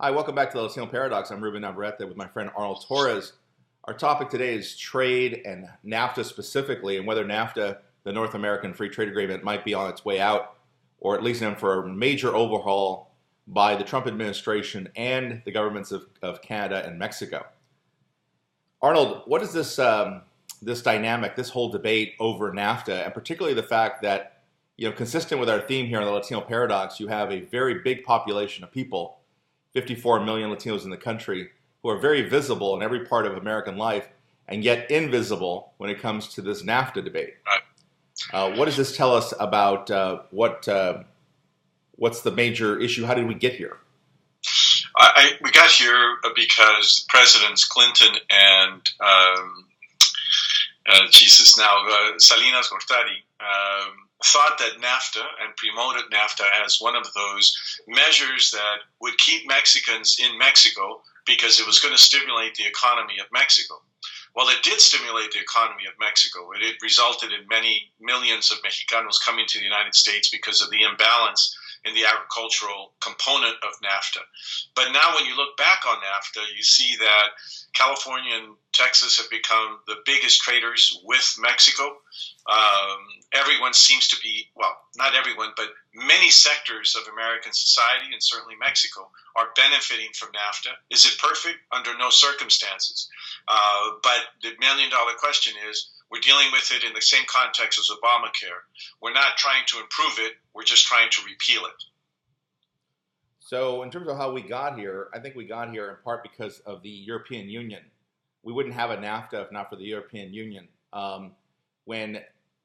Hi, welcome back to the Latino Paradox. I'm Ruben Navarrette with my friend Arnold Torres. Our topic today is trade and NAFTA specifically, and whether NAFTA, the North American Free Trade Agreement, might be on its way out, or at least in for a major overhaul by the Trump administration and the governments of Canada and Mexico. Arnold, what is this dynamic, this whole debate over NAFTA, and particularly the fact that, consistent with our theme here on the Latino Paradox, you have a very big population of people, 54 million Latinos in the country, who are very visible in every part of American life, and yet invisible when it comes to this NAFTA debate. What does this tell us about what's the major issue? How did we get here? We got here because Presidents Clinton and Salinas Gortari thought that NAFTA and promoted NAFTA as one of those measures that would keep Mexicans in Mexico because it was going to stimulate the economy of Mexico. Well, it did stimulate the economy of Mexico. It resulted in many millions of Mexicanos coming to the United States because of the imbalance in the agricultural component of NAFTA. But now when you look back on NAFTA, you see that California and Texas have become the biggest traders with Mexico. Everyone seems to be, well, not everyone, but many sectors of American society and certainly Mexico are benefiting from NAFTA. Is it perfect? Under no circumstances. But the million-dollar question is, we're dealing with it in the same context as Obamacare. We're not trying to improve it. We're just trying to repeal it. So in terms of how we got here, I think we got here in part because of the European Union. We wouldn't have a NAFTA if not for the European Union. When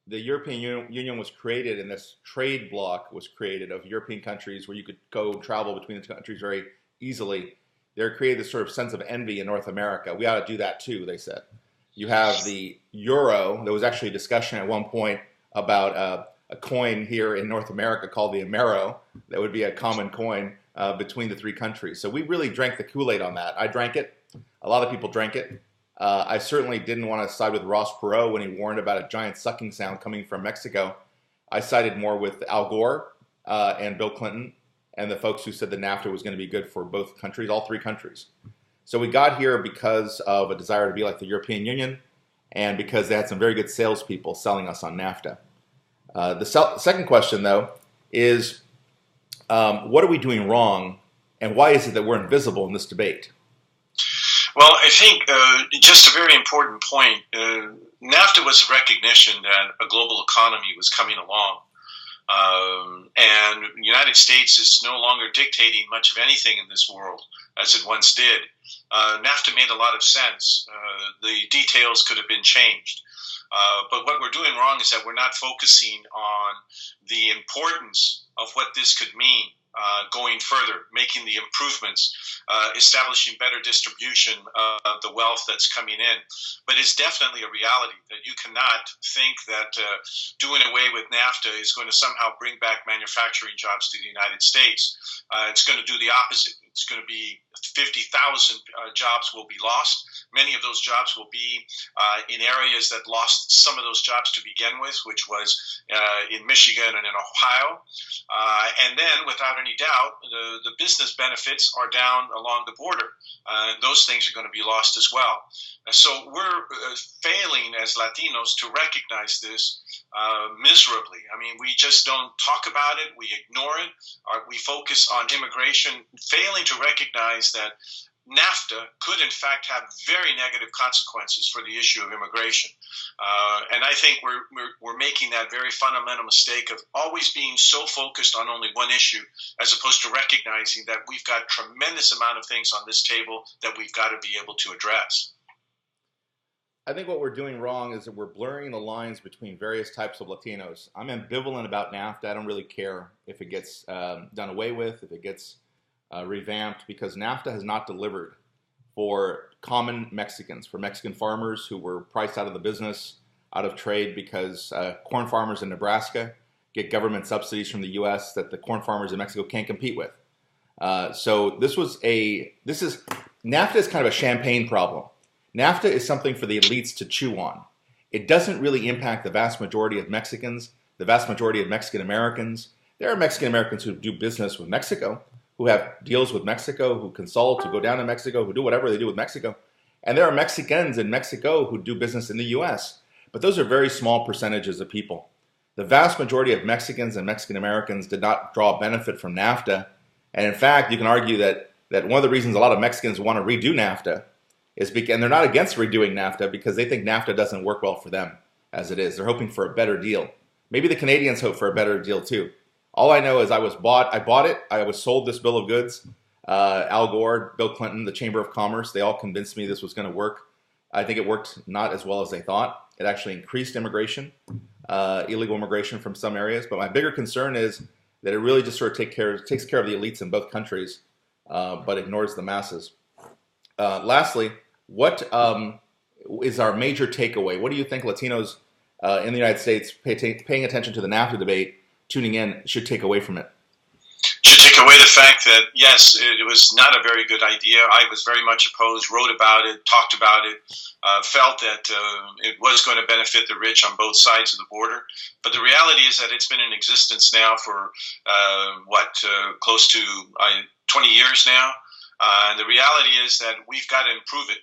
the European Union was created and this trade bloc was created of European countries where you could go travel between the countries very easily, they created this sort of sense of envy in North America. We ought to do that too, they said. You have the euro. There was actually a discussion at one point about a coin here in North America called the Amero. That would be a common coin between the three countries. So we really drank the Kool-Aid on that. I drank it. A lot of people drank it. I certainly didn't want to side with Ross Perot when he warned about a giant sucking sound coming from Mexico. I sided more with Al Gore and Bill Clinton and the folks who said that NAFTA was going to be good for both countries, all three countries. So we got here because of a desire to be like the European Union and because they had some very good salespeople selling us on NAFTA. The second question, though, is what are we doing wrong and why is it that we're invisible in this debate? Well, I think just a very important point, NAFTA was a recognition that a global economy was coming along. And the United States is no longer dictating much of anything in this world as it once did. NAFTA made a lot of sense. The details could have been changed. But what we're doing wrong is that we're not focusing on the importance of what this could mean going further, making the improvements, establishing better distribution of the wealth that's coming in. But it's definitely a reality that you cannot think that doing away with NAFTA is going to somehow bring back manufacturing jobs to the United States. It's going to do the opposite. It's going to be 50,000 jobs will be lost. Many of those jobs will be in areas that lost some of those jobs to begin with, which was in Michigan and in Ohio. And then, without any doubt, the business benefits are down along the border. Those things are going to be lost as well. So we're failing as Latinos to recognize this miserably. I mean, we just don't talk about it. We ignore it. We focus on immigration, failing to recognize that NAFTA could, in fact, have very negative consequences for the issue of immigration. And I think we're making that very fundamental mistake of always being so focused on only one issue as opposed to recognizing that we've got tremendous amount of things on this table that we've got to be able to address. I think what we're doing wrong is that we're blurring the lines between various types of Latinos. I'm ambivalent about NAFTA. I don't really care if it gets done away with, if it gets revamped, because NAFTA has not delivered for common Mexicans, for Mexican farmers who were priced out of the business, out of trade, because corn farmers in Nebraska get government subsidies from the U.S. that the corn farmers in Mexico can't compete with. So NAFTA is kind of a champagne problem. NAFTA is something for the elites to chew on. It doesn't really impact the vast majority of Mexicans, the vast majority of Mexican Americans. There are Mexican Americans who do business with Mexico, who have deals with Mexico, who consult, who go down to Mexico, who do whatever they do with Mexico. And there are Mexicans in Mexico who do business in the U.S., but those are very small percentages of people. The vast majority of Mexicans and Mexican Americans did not draw benefit from NAFTA. And in fact, you can argue that one of the reasons a lot of Mexicans want to redo NAFTA is because, and they're not against redoing NAFTA because they think NAFTA doesn't work well for them as it is. They're hoping for a better deal. Maybe the Canadians hope for a better deal too. All I know is I bought it, I was sold this bill of goods. Al Gore, Bill Clinton, the Chamber of Commerce, they all convinced me this was going to work. I think it worked not as well as they thought. It actually increased immigration, illegal immigration from some areas. But my bigger concern is that it really just sort of takes care of the elites in both countries, but ignores the masses. Lastly, what is our major takeaway? What do you think Latinos in the United States paying attention to the NAFTA debate, tuning in, should take away from it? Should take away the fact that, yes, it was not a very good idea. I was very much opposed, wrote about it, talked about it, felt that it was going to benefit the rich on both sides of the border. But the reality is that it's been in existence now for, close to 20 years now. And the reality is that we've got to improve it.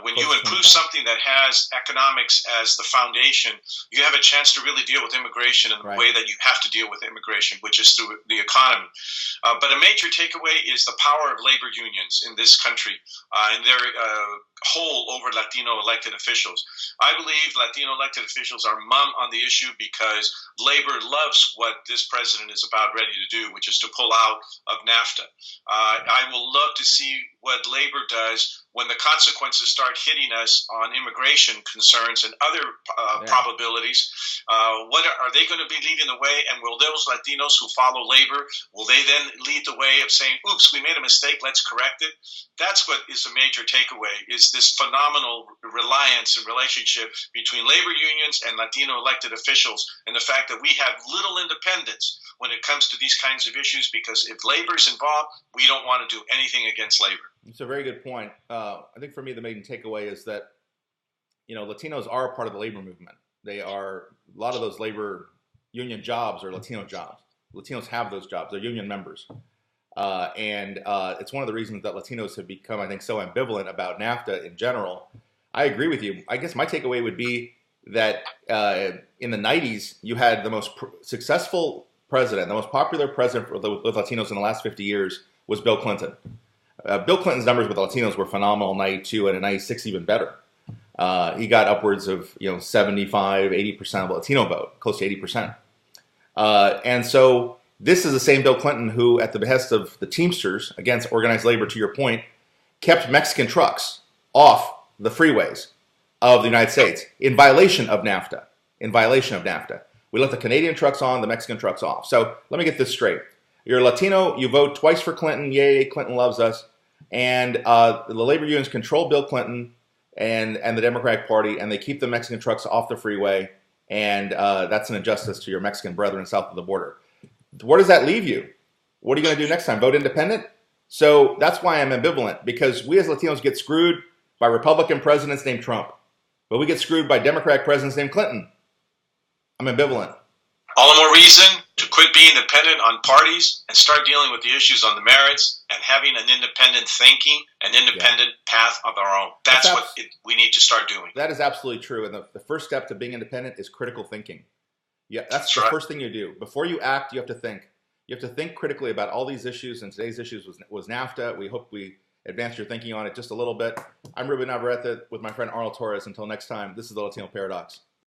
When you improve something that has economics as the foundation, you have a chance to really deal with immigration in the way that you have to deal with immigration, which is through the economy. But a major takeaway is the power of labor unions in this country and their hold over Latino elected officials. I believe Latino elected officials are mum on the issue because labor loves what this president is about ready to do, which is to pull out of NAFTA. I will love to see what labor does when the consequences start hitting us on immigration concerns and other probabilities. What are they going to be leading the way? And will those Latinos who follow labor, will they then lead the way of saying, oops, we made a mistake, let's correct it? That's what is a major takeaway, is this phenomenal reliance and relationship between labor unions and Latino elected officials, and the fact that we have little independence when it comes to these kinds of issues, because if labor is involved, we don't want to do anything against labor. It's a very good point. I think for me, the main takeaway is that, Latinos are a part of the labor movement. They are, a lot of those labor union jobs are Latino jobs. Latinos have those jobs. They're union members. And it's one of the reasons that Latinos have become, I think, so ambivalent about NAFTA in general. I agree with you. I guess my takeaway would be that in the 90s, you had the most successful president, the most popular president with Latinos in the last 50 years was Bill Clinton. Bill Clinton's numbers with Latinos were phenomenal in 92, and in 96 even better. He got upwards of 75, 80% of the Latino vote, close to 80%. And so this is the same Bill Clinton who, at the behest of the Teamsters, against organized labor, to your point, kept Mexican trucks off the freeways of the United States in violation of NAFTA. We let the Canadian trucks on, the Mexican trucks off. So let me get this straight. You're a Latino, you vote twice for Clinton, yay, Clinton loves us, and the labor unions control Bill Clinton and the Democratic Party, and they keep the Mexican trucks off the freeway, and that's an injustice to your Mexican brethren south of the border. Where does that leave you? What are you going to do next time? Vote independent? So that's why I'm ambivalent, because we as Latinos get screwed by Republican presidents named Trump, but we get screwed by Democratic presidents named Clinton. I'm ambivalent. All the more reason to quit being dependent on parties and start dealing with the issues on the merits and having an independent thinking, an independent path of our own. That's what we need to start doing. That is absolutely true. And the first step to being independent is critical thinking. Yeah, that's the first thing you do. Before you act, you have to think. You have to think critically about all these issues, and today's issues was NAFTA. We hope we advanced your thinking on it just a little bit. I'm Ruben Navarrette with my friend Arnold Torres. Until next time, this is the Latino Paradox.